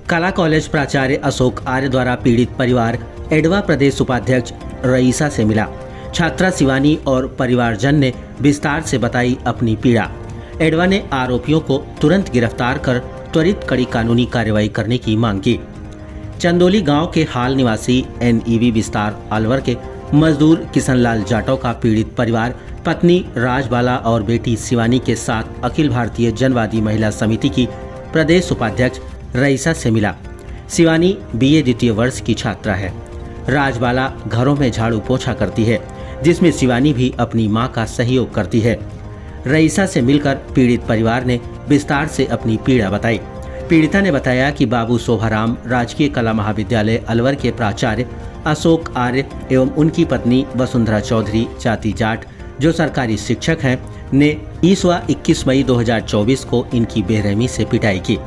कला कॉलेज प्राचार्य अशोक आर्य द्वारा पीड़ित परिवार एडवा प्रदेश उपाध्यक्ष रईसा से मिला। छात्रा शिवानी और परिवारजन ने विस्तार से बताई अपनी पीड़ा। एडवा ने आरोपियों को तुरंत गिरफ्तार कर त्वरित कड़ी कानूनी कार्रवाई करने की मांग की। चंदोली गांव के हाल निवासी NEV विस्तार अलवर के मजदूर किशनलाल जाटव का पीड़ित परिवार पत्नी राजबाला और बेटी शिवानी के साथ अखिल भारतीय जनवादी महिला समिति की प्रदेश उपाध्यक्ष रईसा से मिला। शिवानी BA द्वितीय वर्ष की छात्रा है। राजबाला घरों में झाड़ू पोछा करती है, जिसमें शिवानी भी अपनी मां का सहयोग करती है। रईसा से मिलकर पीड़ित परिवार ने विस्तार से अपनी पीड़ा बताई। पीड़िता ने बताया कि बाबू शोभाराम राजकीय कला महाविद्यालय अलवर के प्राचार्य अशोक आर्य एवं उनकी पत्नी वसुंधरा चौधरी जाति जाट, जो सरकारी शिक्षक हैं, ने 21 मई 2024 को इनकी बेरहमी से पिटाई की,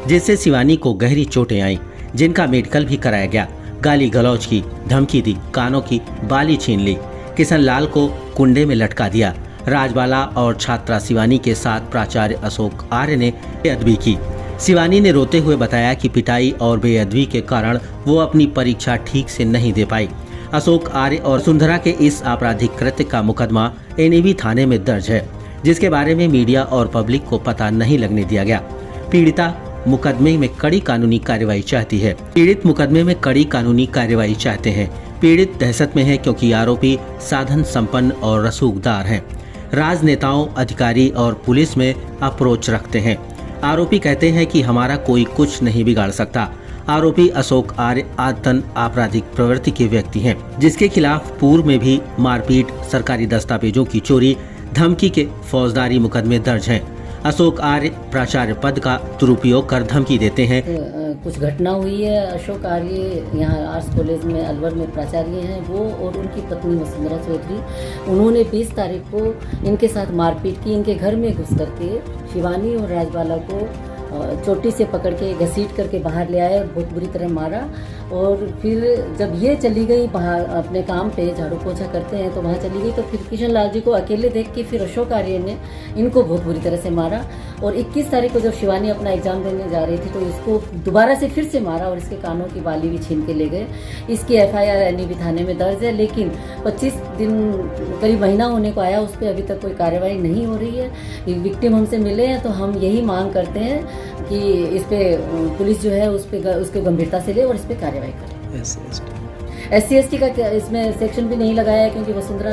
जिससे शिवानी को गहरी चोटें आईं, जिनका मेडिकल भी कराया गया। गाली गलौज की, धमकी दी, कानों की बाली छीन ली, किशनलाल को कुंडे में लटका दिया। राजबाला और छात्रा शिवानी के साथ प्राचार्य अशोक आर्य ने बेअदबी की। शिवानी ने रोते हुए बताया कि पिटाई और बेअदबी के कारण वो अपनी परीक्षा ठीक से नहीं दे पाई। अशोक आर्य और वसुंधरा के इस आपराधिक कृत्य का मुकदमा NEV थाने में दर्ज है, जिसके बारे में मीडिया और पब्लिक को पता नहीं लगने दिया गया। पीड़िता मुकदमे में कड़ी कानूनी कार्रवाई चाहती है। पीड़ित मुकदमे में कड़ी कानूनी कार्रवाई चाहते हैं। पीड़ित दहशत में है क्योंकि आरोपी साधन संपन्न और रसूखदार हैं। राजनेताओं, अधिकारी और पुलिस में अप्रोच रखते हैं। आरोपी कहते हैं कि हमारा कोई कुछ नहीं बिगाड़ सकता। आरोपी अशोक आर्य आदतन आपराधिक प्रवृत्ति के व्यक्ति हैं, जिसके खिलाफ पूर्व में भी मारपीट, सरकारी दस्तावेजों की चोरी, धमकी के फौजदारी मुकदमे दर्ज हैं। अशोक आर्य प्राचार्य पद का दुरुपयोग कर धमकी देते हैं। कुछ घटना हुई है। अशोक आर्य यहाँ आर्ट्स कॉलेज में अलवर में प्राचार्य हैं, वो और उनकी पत्नी वसुंधरा चौधरी, उन्होंने 20 तारीख को इनके साथ मारपीट की। इनके घर में घुस करके शिवानी और राजबाला को चोटी से पकड़ के घसीट करके बाहर ले आए, बहुत बुरी तरह मारा। और फिर जब ये चली गई बाहर अपने काम पे, झाड़ू पोछा करते हैं, तो वहाँ चली गई, तो फिर किशनलाल जी को अकेले देख के फिर अशोक आर्य ने इनको बहुत बुरी तरह से मारा। और 21 तारीख को जब शिवानी अपना एग्जाम देने जा रही थी, तो इसको दोबारा से फिर से मारा और इसके कानों की बाली भी छीन के ले गए। इसकी FIR NEV थाने में दर्ज है, लेकिन 25 दिन करीब महीना होने को आया, उस पर अभी तक कोई कार्रवाई नहीं हो रही है। विक्टिम हमसे मिले हैं, तो हम यही मांग करते हैं कि इस पे पुलिस जो है उसको गंभीरता से ले और इस पे कार्रवाई करे। SC/ST का इसमें सेक्शन भी नहीं लगाया है, क्योंकि वसुंधरा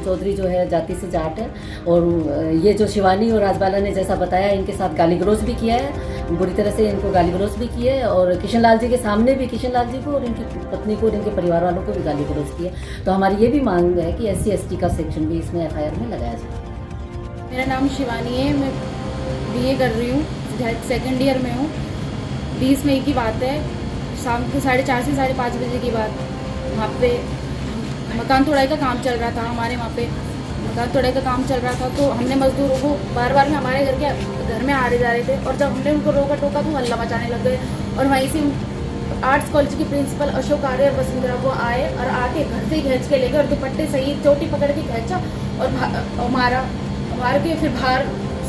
चौधरी जो है जाति से जाट है। और ये जो शिवानी और राजबाला ने जैसा बताया, इनके साथ गाली गलौज भी किया है, बुरी तरह से इनको गाली गलौज भी की है। और किशनलाल जी के सामने भी किशनलाल जी को और इनकी पत्नी को और इनके परिवार वालों को भी गाली गलौज की है। तो हमारी ये भी मांग है कि SC/ST का सेक्शन भी इसमें FIR में लगाया जाए। मेरा नाम शिवानी है, मैं BA कर रही हूँ, 2nd ईयर में हूँ। 20 मई की बात है, शाम को 4:30 से 5:30 बजे की बात। वहाँ पे मकान तोड़ाई का काम चल रहा था। हमारे वहाँ पे मकान तोड़ाई का काम चल रहा था, तो हमने मजदूरों को बार बार में हमारे घर में आ रहे जा रहे थे। और जब हमने उनको रोका टोका तो हल्ला मचाने लग गए। और वहीं से आर्ट्स कॉलेज की प्रिंसिपल अशोक आर्य और वसुंधरा को आए और आके घर से ही खींच के ले गए और दुपट्टे सहित चोटी पकड़ के खींचा और मार के फिर बाहर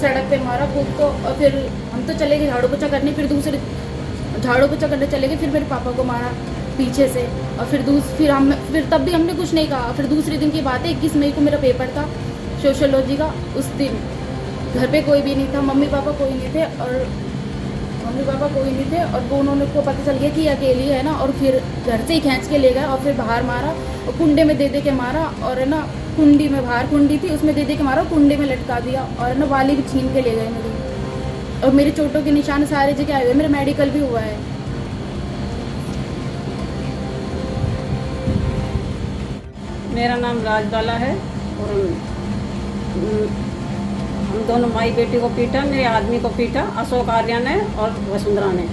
सड़क पे मारा खूब को। और फिर हम तो चले गए झाड़ू पोछा करने, फिर दूसरे झाड़ू पोछा करने चले गए। फिर मेरे पापा को मारा पीछे से। और फिर तब भी हमने कुछ नहीं कहा। फिर दूसरे दिन की बात है, 21 मई को मेरा पेपर था सोशियोलॉजी का। उस दिन घर पे कोई भी नहीं था, मम्मी पापा कोई नहीं थे और वो उन्होंने को पता चल गया कि अकेली है ना। और फिर घर से ही खींच के ले गए और फिर बाहर मारा और कुंडे में दे के मारा। और है ना, कुंडी में बाहर कुंडी थी, उसमें दे के मारा, कुंडे में लटका दिया। और है ना, बाली भी छीन के ले गए मेरी। और मेरे चोटों के निशान सारे जगह आए हुए, मेरा मेडिकल भी हुआ है। मेरा नाम राजबाला है और हम दोनों माई बेटी को पीटा, मेरे आदमी को पीटा अशोक आर्य ने और वसुंधरा ने।